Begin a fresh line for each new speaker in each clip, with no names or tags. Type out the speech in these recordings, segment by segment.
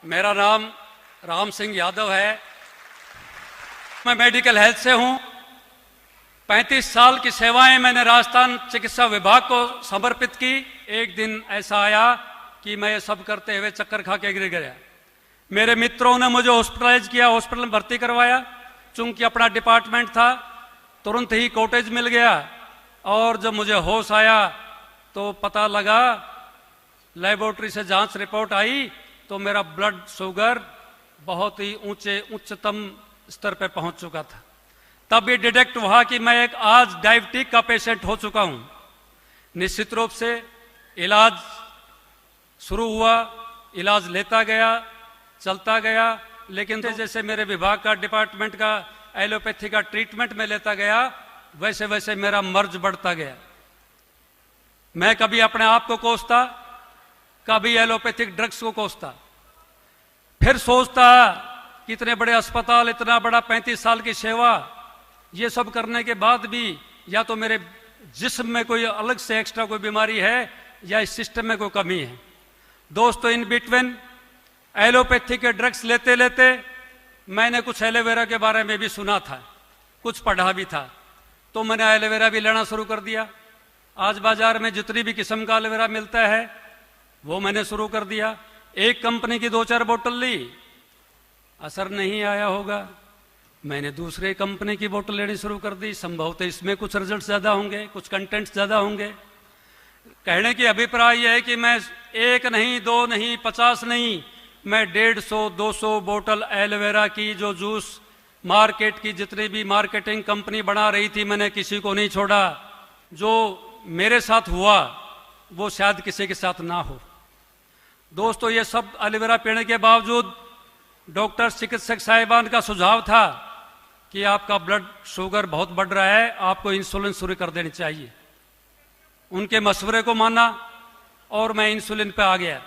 मेरा नाम राम सिंह यादव है। मैं मेडिकल हेल्थ से हूं। 35 साल की सेवाएं मैंने राजस्थान चिकित्सा विभाग को समर्पित की। एक दिन ऐसा आया कि मैं ये सब करते हुए चक्कर खा के गिर गया। मेरे मित्रों ने मुझे हॉस्पिटलाइज किया, हॉस्पिटल में भर्ती करवाया। चूंकि अपना डिपार्टमेंट था, तुरंत ही कॉटेज मिल गया। और जब मुझे होश आया तो पता लगा, लेबोरेटरी से जांच रिपोर्ट आई तो मेरा ब्लड शुगर बहुत ही उच्चतम स्तर पर पहुंच चुका था। तब ये डिटेक्ट हुआ कि मैं एक आज डायबिटिक का पेशेंट हो चुका हूं। निश्चित रूप से इलाज शुरू हुआ, इलाज लेता गया, चलता गया, लेकिन जैसे मेरे विभाग का डिपार्टमेंट का एलोपैथी का ट्रीटमेंट में लेता गया, वैसे वैसे मेरा मर्ज बढ़ता गया। मैं कभी अपने आप को कोसता, कभी एलोपैथिक ड्रग्स को कोसता, फिर सोचता कि इतने बड़े अस्पताल, इतना बड़ा 35 साल की सेवा, ये सब करने के बाद भी या तो मेरे जिस्म में कोई अलग से एक्स्ट्रा कोई बीमारी है या इस सिस्टम में कोई कमी है। दोस्तों, इन बिटवीन एलोपैथी के ड्रग्स लेते लेते मैंने कुछ एलोवेरा के बारे में भी सुना था, कुछ पढ़ा भी था, तो मैंने एलोवेरा भी लेना शुरू कर दिया। आज बाजार में जितनी भी किस्म का एलोवेरा मिलता है वो मैंने शुरू कर दिया। एक कंपनी की 2-4 बोतल ली, असर नहीं आया होगा, मैंने दूसरे कंपनी की बोतल लेनी शुरू कर दी। संभवतः इसमें कुछ रिजल्ट ज्यादा होंगे, कुछ कंटेंट्स ज्यादा होंगे। कहने की अभिप्राय यह है कि मैं 1 नहीं, 2 नहीं, 50 नहीं, मैं 150-200 बोतल एलोवेरा की जो जूस मार्केट की जितनी भी मार्केटिंग कंपनी बना रही थी, मैंने किसी को नहीं छोड़ा। जो मेरे साथ हुआ वो शायद किसी के साथ ना हो। दोस्तों, ये सब एलोवेरा पीने के बावजूद डॉक्टर चिकित्सक साहिबान का सुझाव था कि आपका ब्लड शुगर बहुत बढ़ रहा है, आपको इंसुलिन शुरू कर देनी चाहिए। उनके मशवरे को माना और मैं इंसुलिन पे आ गया।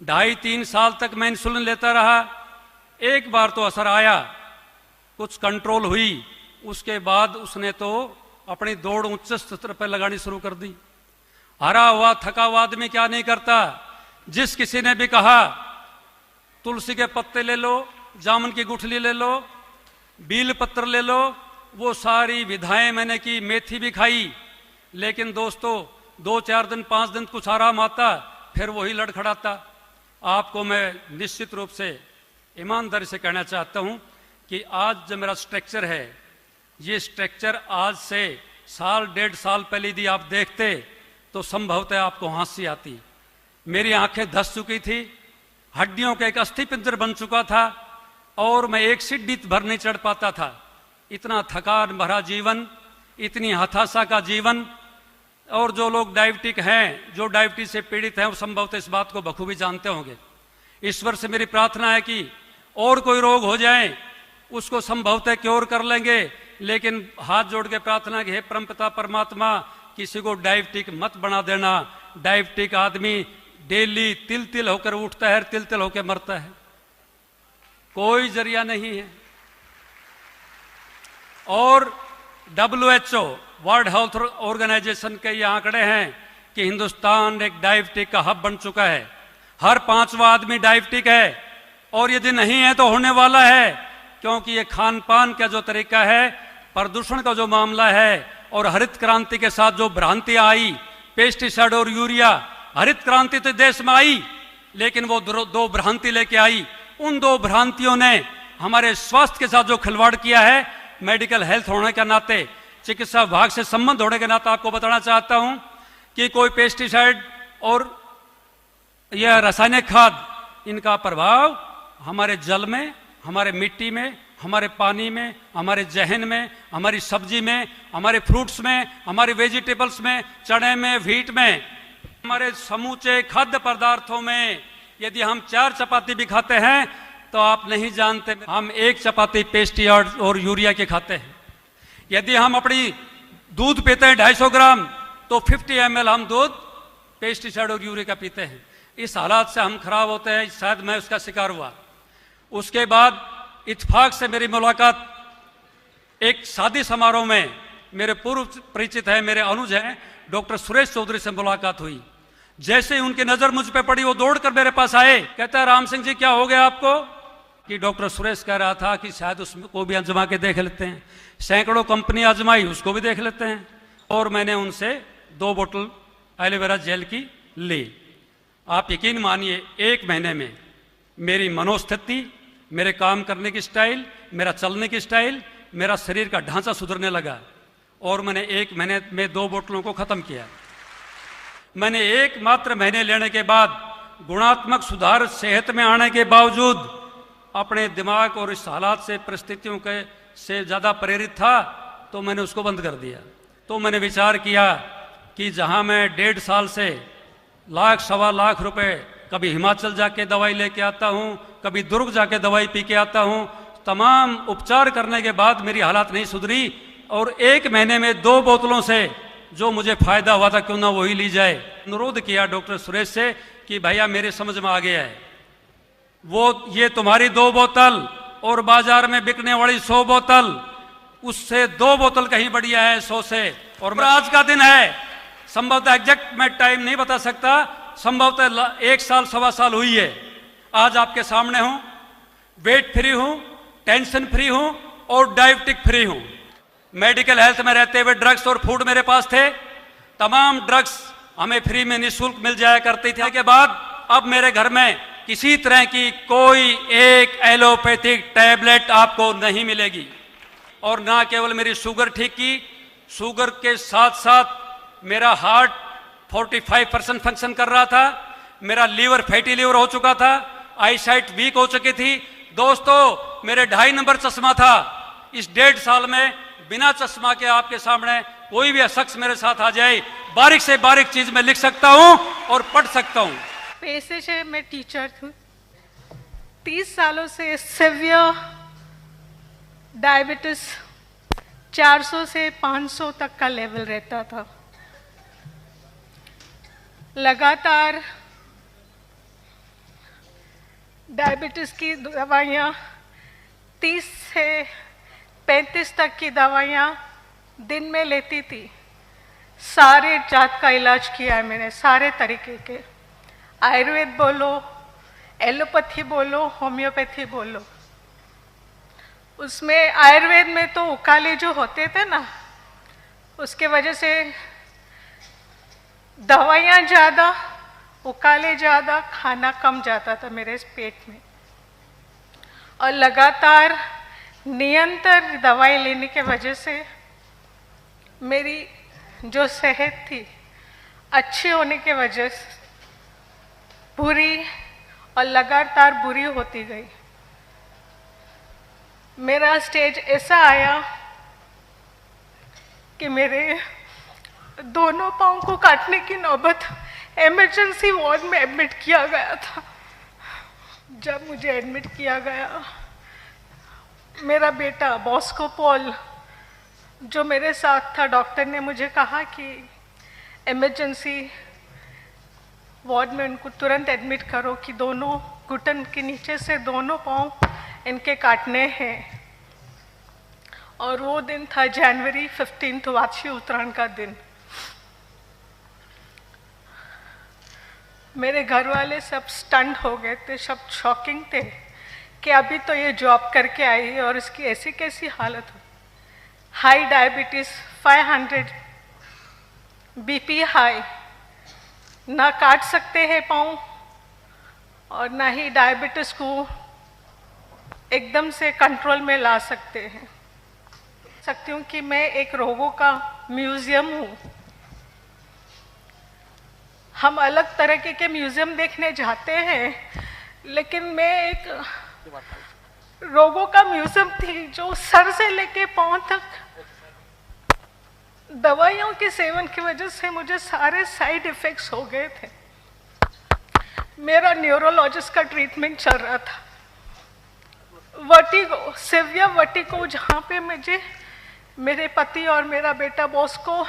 2.5-3 साल तक मैं इंसुलिन लेता रहा। एक बार तो असर आया, कुछ कंट्रोल हुई, उसके बाद उसने तो अपनी दौड़ उच्च स्तर पर लगानी शुरू कर दी। हरा हुआ थका हुआ आदमी क्या नहीं करता। जिस किसी ने भी कहा तुलसी के पत्ते ले लो, जामुन की गुठली ले लो, बील पत्र ले लो, वो सारी विधाएं मैंने की, मेथी भी खाई। लेकिन दोस्तों, 2-4 दिन 5 दिन कुछ आराम आता, फिर वही लड़खड़ाता। आपको मैं निश्चित रूप से ईमानदारी से कहना चाहता हूं कि आज जो मेरा स्ट्रक्चर है, ये स्ट्रक्चर आज से 1.5 साल पहले यदि आप देखते तो संभवतः आपको हंसी आती। मेरी आंखें धस चुकी थी, हड्डियों का एक अस्थि पिंजर बन चुका था और मैं एक सीढ़ी भर नहीं चढ़ पाता था। इतना थकान भरा जीवन, इतनी हताशा का जीवन। और जो लोग डायबिटिक हैं, जो डायबिटीज से पीड़ित हैं, वो संभवतः इस बात को बखूबी जानते होंगे। ईश्वर से मेरी प्रार्थना है कि और कोई रोग हो जाए उसको संभवतः क्योर कर लेंगे, लेकिन हाथ जोड़ के प्रार्थना कि हे परमपिता परमात्मा, किसी को डायबिटिक मत बना देना। डायबिटिक आदमी डेली तिल तिल होकर उठता है, तिल तिल होकर मरता है, कोई जरिया नहीं है। और WHO वर्ल्ड हेल्थ ऑर्गेनाइजेशन के ये आंकड़े हैं कि हिंदुस्तान एक डायबिटिक का हब बन चुका है। हर 5वां आदमी डायबिटिक है और यदि नहीं है तो होने वाला है, क्योंकि ये खान पान का जो तरीका है, प्रदूषण का जो मामला है और हरित क्रांति के साथ जो भ्रांतियां आई, पेस्टिसाइड और यूरिया। हरित क्रांति तो देश में आई, लेकिन वो 2 भ्रांति लेके आई। उन 2 भ्रांतियों ने हमारे स्वास्थ्य के साथ जो खिलवाड़ किया है, मेडिकल हेल्थ होने के नाते, चिकित्सा विभाग से संबंध होने के नाते आपको बताना चाहता हूं कि कोई पेस्टिसाइड और यह रासायनिक खाद, इनका प्रभाव हमारे जल में, हमारे मिट्टी में, हमारे पानी में, हमारे जहन में, हमारी सब्जी में, हमारे फ्रूट्स में, हमारे वेजिटेबल्स में, चने में, व्हीट में, हमारे समूचे खाद्य पदार्थों में। यदि हम 4 चपाती भी खाते हैं तो आप नहीं जानते हम 1 चपाती पेस्टिसाइड और यूरिया के खाते हैं। यदि हम अपनी दूध पीते हैं 250 ग्राम, तो 50 ml हम दूध पेस्टिसाइड और यूरिया का पीते हैं। इस हालात से हम खराब होते हैं। शायद मैं उसका शिकार हुआ। उसके बाद इत्तेफाक से मेरी मुलाकात एक शादी समारोह में, मेरे पूर्व परिचित है, मेरे अनुज हैं, डॉक्टर सुरेश चौधरी से मुलाकात हुई। जैसे ही उनकी नजर मुझ पे पड़ी वो दौड़कर मेरे पास आए, कहता है राम सिंह जी क्या हो गया आपको? कि डॉक्टर सुरेश कह रहा था कि शायद उसको भी आजमा के देख लेते हैं। सैकड़ों कंपनी आजमाई, उसको भी देख लेते हैं। और मैंने उनसे 2 बोतल एलोवेरा जेल की ली। आप यकीन मानिए 1 महीने में मेरी मनोस्थिति, मेरे काम करने की स्टाइल, मेरा चलने की स्टाइल, मेरा शरीर का ढांचा सुधरने लगा। और मैंने 1 महीने में 2 बोतलों को ख़त्म किया। मैंने 1 मात्र महीने लेने के बाद गुणात्मक सुधार सेहत में आने के बावजूद अपने दिमाग और इस हालात से, परिस्थितियों के से ज़्यादा प्रेरित था, तो मैंने उसको बंद कर दिया। तो मैंने विचार किया कि जहाँ मैं 1.5 साल से लाख सवा लाख रुपए कभी हिमाचल जाके दवाई लेके आता हूँ, कभी दुर्ग जाके दवाई पी के आता हूँ, तमाम उपचार करने के बाद मेरी हालात नहीं सुधरी। और 1 महीने में 2 बोतलों से जो मुझे फायदा हुआ था, क्यों ना वही ली जाए। अनुरोध किया डॉक्टर सुरेश से कि भैया मेरे समझ में आ गया है, ये तुम्हारी 2 बोतल और बाजार में बिकने वाली 100 बोतल, उससे 2 बोतल कहीं बढ़िया है 100 से। और आज का दिन है, संभवतः एग्जैक्ट मैं टाइम नहीं बता सकता, संभवतः 1 साल सवा साल हुई है। आज आपके सामने हूं, वेट फ्री हूं, टेंशन फ्री हूं और डायबिटिक फ्री हूं। मेडिकल हेल्थ में रहते हुए ड्रग्स और फूड मेरे पास थे, तमाम ड्रग्स हमें फ्री में निःशुल्क मिल जाया करती थी। के बाद अब मेरे घर में किसी तरह की कोई एक एलोपैथिक टैबलेट आपको नहीं मिलेगी। और ना केवल मेरी शुगर ठीक की, शुगर के साथ साथ मेरा हार्ट 45% फंक्शन कर रहा था, मेरा लीवर फैटी लीवर हो चुका था, आईसाइट वीक हो चुकी थी। दोस्तों मेरे 2.5 नंबर चश्मा था। इस 1.5 साल में बिना चश्मा के आपके सामने कोई भी शख्स मेरे साथ आ जाए, बारीक से बारीक चीज मैं लिख सकता हूं और पढ़ सकता हूं।
पेशे से मैं टीचर हूँ। 30 सालों से सीवियर डायबिटीज 400 से 500 तक का लेवल रहता था। लगातार डायबिटीज की दवाइयाँ 30 से 35 तक की दवाइयाँ दिन में लेती थी। सारे जात का इलाज किया है मैंने, सारे तरीके के, आयुर्वेद बोलो, एलोपैथी बोलो, होम्योपैथी बोलो। उसमें आयुर्वेद में तो उकाले जो होते थे ना, उसके वजह से दवाइयाँ ज़्यादा, उकाले ज़्यादा, खाना कम जाता था मेरे पेट में। और लगातार निरंतर दवाई लेने के वजह से मेरी जो सेहत थी अच्छी होने के वजह से बुरी और लगातार बुरी होती गई। मेरा स्टेज ऐसा आया कि मेरे दोनों पाँव को काटने की नौबत, इमरजेंसी वार्ड में एडमिट किया गया था। जब मुझे एडमिट किया गया, मेरा बेटा बॉस्को पॉल जो मेरे साथ था, डॉक्टर ने मुझे कहा कि इमरजेंसी वार्ड में उनको तुरंत एडमिट करो कि दोनों घुटन के नीचे से दोनों पाँव इनके काटने हैं। और वो दिन था जनवरी 15, वार्षिक उत्तरायण का दिन। मेरे घर वाले सब स्टंट हो गए थे, सब शॉकिंग थे कि अभी तो ये जॉब करके आई है और इसकी ऐसी कैसी हालत हो। हाई डायबिटीज 500, बीपी हाई, ना काट सकते हैं पाँव और ना ही डायबिटीज को एकदम से कंट्रोल में ला सकते हैं। सकती हूँ कि मैं एक रोगों का म्यूजियम हूँ। हम अलग तरह के म्यूजियम देखने जाते हैं, लेकिन मैं एक रोगों का म्यूजियम थी जो सर से लेके पाँव तक दवाइयों के सेवन की वजह से मुझे सारे साइड इफेक्ट्स हो गए थे। मेरा न्यूरोलॉजिस्ट का ट्रीटमेंट चल रहा था। वर्टिगो, सिवियर वर्टिगो, जहाँ पे मुझे मेरे पति और मेरा बेटा बॉस को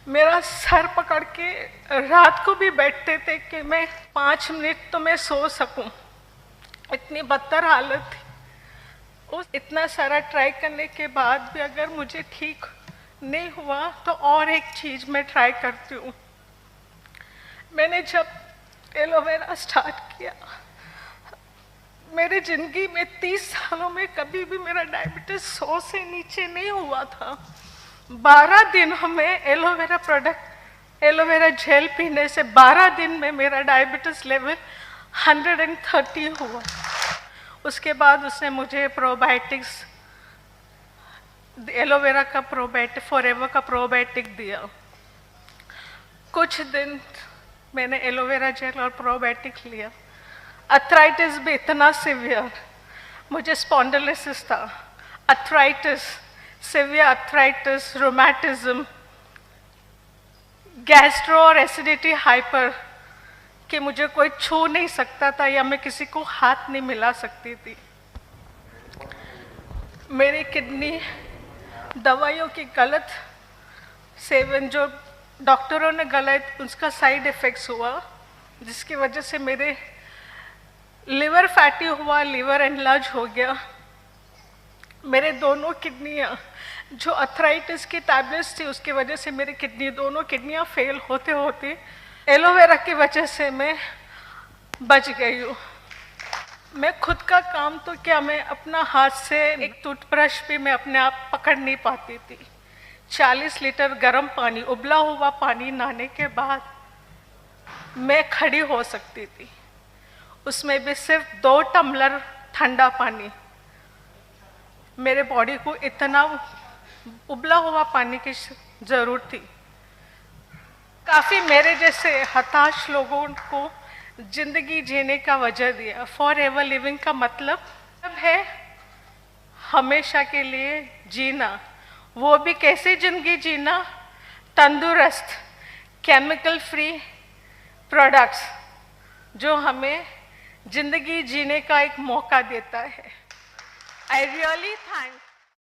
मेरा सर पकड़ के रात को भी बैठते थे कि मैं 5 मिनट तो मैं सो सकूं। इतनी बदतर हालत थी। उस इतना सारा ट्राई करने के बाद भी अगर मुझे ठीक नहीं हुआ तो और एक चीज़ मैं ट्राई करती हूँ। मैंने जब एलोवेरा स्टार्ट किया, मेरी ज़िंदगी में 30 सालों में कभी भी मेरा डायबिटीज 100 से नीचे नहीं हुआ था। 12 दिन हमें एलोवेरा प्रोडक्ट, एलोवेरा जेल पीने से 12 दिन में मेरा डायबिटीज लेवल 130 हुआ। उसके बाद उसने मुझे प्रोबायोटिक्स, एलोवेरा का प्रोबायोटिक, फॉरएवर का प्रोबायोटिक दिया। कुछ दिन मैंने एलोवेरा जेल और प्रोबायोटिक लिया। अर्थराइटिस भी इतना सिवियर, मुझे स्पॉन्डिलोसिस था, अर्थराइटिस, सिवियर अर्थराइटिस, रोमैटिज्म, गैस्ट्रो और एसिडिटी हाइपर, कि मुझे कोई छू नहीं सकता था या मैं किसी को हाथ नहीं मिला सकती थी। मेरी किडनी दवाइयों की गलत सेवन, जो डॉक्टरों ने गलत, उसका साइड इफ़ेक्ट्स हुआ, जिसकी वजह से मेरे लिवर फैटी हुआ, लिवर एनलार्ज हो गया। मेरे दोनों किडनियाँ, जो अर्थराइटिस की टैबलेट्स थी उसकी वजह से मेरी किडनी, दोनों किडनियाँ फेल होते होते एलोवेरा की वजह से मैं बच गई हूँ। मैं खुद का काम तो क्या, मैं अपना हाथ से एक टूथब्रश भी मैं अपने आप पकड़ नहीं पाती थी। 40 लीटर गर्म पानी, उबला हुआ पानी नहाने के बाद मैं खड़ी हो सकती थी, उसमें भी सिर्फ 2 टम्बलर ठंडा पानी। मेरे बॉडी को इतना उबला हुआ पानी की ज़रूरत थी। काफ़ी मेरे जैसे हताश लोगों को ज़िंदगी जीने का वजह दिया। फॉरएवर लिविंग का मतलब है हमेशा के लिए जीना। वो भी कैसे ज़िंदगी जीना? तंदुरुस्त, केमिकल फ्री प्रोडक्ट्स, जो हमें ज़िंदगी जीने का एक मौका देता है। I really thank